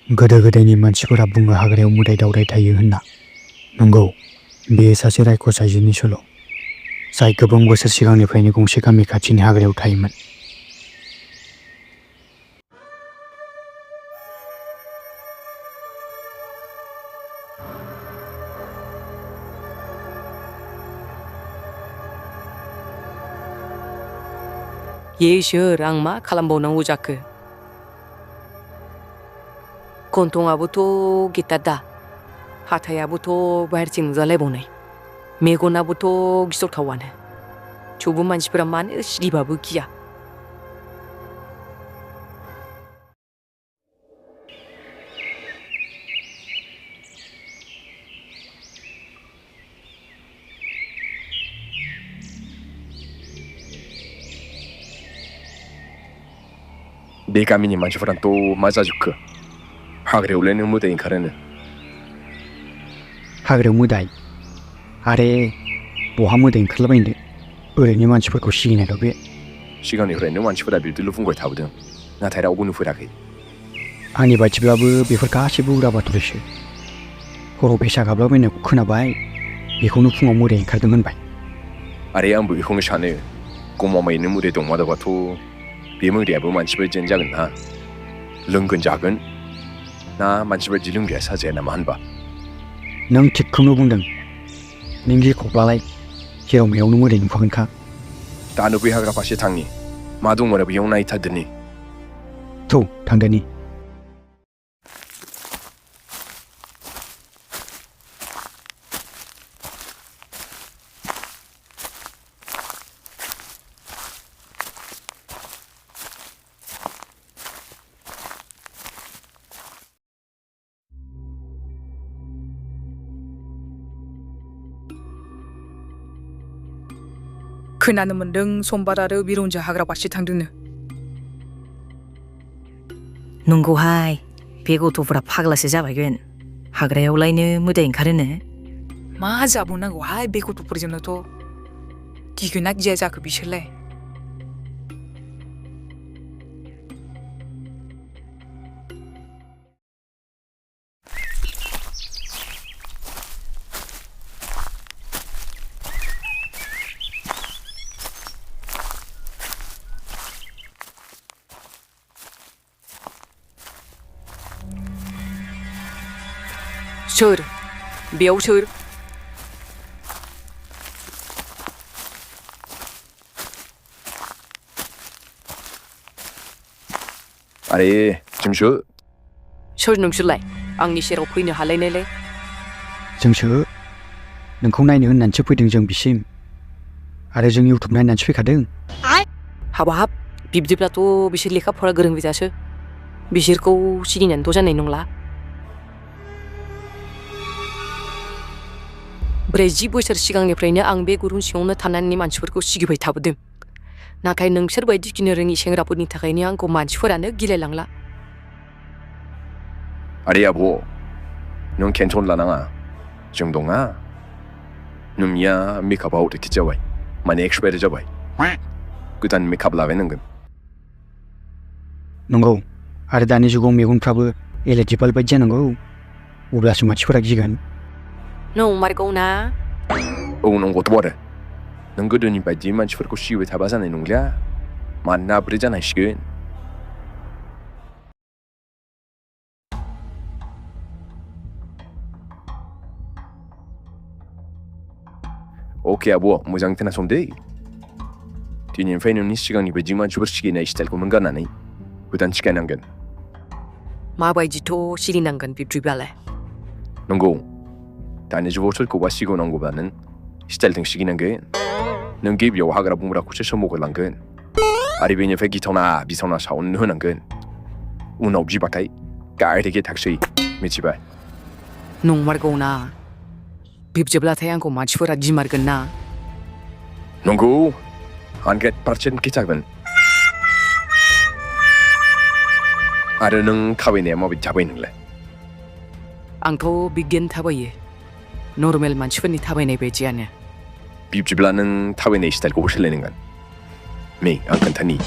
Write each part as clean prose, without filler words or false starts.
गोदो गोदायनि मानसिफोरा बुङो हाग्रायाव मोदाय दावदाय थायो होनना। नंगौ, बेयो सासे रायखस आइजोनि सल', जाय गोबां बोसोर सिगांनिफ्रायनो गंसे गामि खाथिनि हाग्रायाव थायोमोन। इसोर, आं मा खालामबावनांगौ जाखो? गन्थंआबोथ' गेटादा, हाथायाबोथ' बाहेरथिं नुजालायबावनाय, मेगनाबोथ' गिथावथावानो। थेवबो मानसिफोरा मानो सिगिबाबो गिया? बे गामिनि मानसिफोराथ' मा जाजोबखो? हाग्रायावलायनो मोदाय ओंखारोनो। हाग्रायाव मोदाय? आरे बहा मोदाय ओंखारलाबायनो, ओरैनो मानसिफोरखौ सिगिनायल' बे। सिगांनिफ्रायनो मानसिफोरा बिदिल' बुंबाय थाबोदों, नाथाय रावबो नुफेराखै। आंनि बायदिब्लाबो बेफोर गासैबो उरा बाथ'रिसो। हराव फेसा गाबलाबायनायखौ खोनाबाय, बेखौनो फुङाव मोदाय ओंखारदों होनबाय। आरे आंबो बेखौनो सानो, गमामायैनो मोदाय दंमारोबाथ' बे मोदायाबो मानसि बायदियानो जागोन ना? लोंगोन जागोन ना मानसि बायदि लोंग्राया साजाया नामा होनबा? नों थिगखौनो बुंदों। नों गिखब्लालाय जेराव मेरावनो मोदाय नुखागोनखा। दानो बै हाग्रा फारसे थांनि, मा दंमोन बेयाव नायथारदोनि। थौ थांदोनि। खोनानो मोन्दों समबार आरो बिरन्जा हाग्रा फारसे थांदोंनो। नंगौहाय, बे गथ'फोरा फाग्लासो जाबायगोन। हाग्रायावलायनो मोदाय ओंखारोनो। मा जाबावनांगौहाय बे गथ'फोरजोंनोथ'। गिगोना गिया जाखो बिसोरलाय? सोर? बेयाव सोर? आरे जोंसो। सोर नोंसोरलाय? आंनि सेराव फैनो हालायनायलाय? जोंसो नोंखौ नायनो होननानैसो फैदों जों बिसिम, आरो जों इउटुब नायनानैसो फैखादों। हाबाब, बिब्दिब्लाथ' बिसोर लेखा फरा गोरों गोजासो। बिसोरखौ सिगिनानैथ' जानाय नंला। 40 बोसोर सिगांनिफ्रायनो आं बे गुरुं सिङावनो थानानै मानसिफोरखौ सिगिबाय थाबोदों। नाथाय नोंसोर बायदि गिनो रोङि सेंग्राफोरनि थाखायनो आंखौ मानसिफोरानो गिलायलांला। आरे आब', नों टेनसन लानाङा, जों दंना। नोंनिया मेकआपआ आउटडेटेड जाबाय, माने एक्सपायार जाबाय। गोदान मेकआप लागायनांगोन। नंगौ, आरो दानि जुगाव मेगनफ्राबो एलइडि बाल्ब बायदि जानांगौ, अब्लासो मानसिफोरा गिगोन। नंमारगौ ना? औ नंगौथ' आरो। नों गोदोनि बायदि मानसिफोरखौ सिगिबाय थाबा जानाय नंलिया, मानोना आपग्रेड जानांसिगोन। अके आब', मोजाङै खोनासंदे। दिनैनिफ्राय नोंनि सिगांनि बायदि मानसिफोर सिगिनाय स्टाइलखौ नों गारनानै गोदान सिखायनांगोन। माबायदिथ' सिगिनांगोन बिब्दिब्लालाय? नंगौ, दानि जुगाव सोरखौबा सिगांनांगौब्ला नों स्टाइलजों सिगिनांगोन। नों गिबियाव हाग्रा बंग्राखौसो सोमावग्रोलांगोन, आरो बेनिफ्राय गिथावना बिथावना साउन्ड होनांगोन। उनाव बिबाथाय डाइरेक्ट एटाकसै, मिथिबाय? नंमारगौ ना? बिब्दिब्लाथाय आंखौ मानसिफोरा गिमारगोन ना? नंगौ, 100% गिथारगोन। आरो नों थाबायनाया माबायदि थाबायो नोंलाय? आंथ' बिगियान थाबायो, नर्मेल मानसिफोरनि थाबायनाय बायदियानो। बिब्दिब्ला नों थाबायनाय स्टाइलखौबो सोलायनांगोन। नै आं खोन्थानि,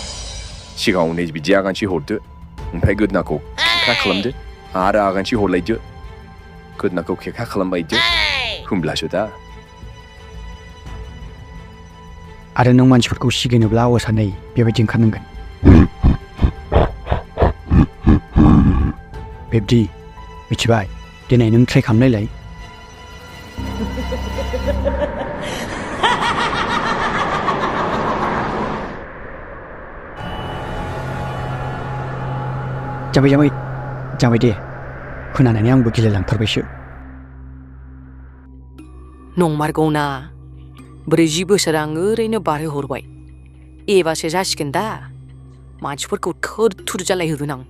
सिगाङाव नै बिदि आगानसे हरदो, ओमफ्राय गोदोनाखौ खेंख्रा खालामदो, आरो आगानसे हरलायदो गोदोनाखौ खेखा खालामबायदो होमब्लासो दा आरो नों मानसिफोरखौ सिगिनोब्ला आवाज सानै बेबायदि ओंखारनांगोन बेबायदि मिथिबाय दिनै नों ट्राइ खालामनायलाय जाबाय दे खोनानानै आंबो गिलायलांथारबायसो नंमारगौना 40 बोसोर आं ओरैनो बारहोहरबाय एबारसो जासिगोन दा मानसिफोरखौ थोर थुर जालायहोगोन आं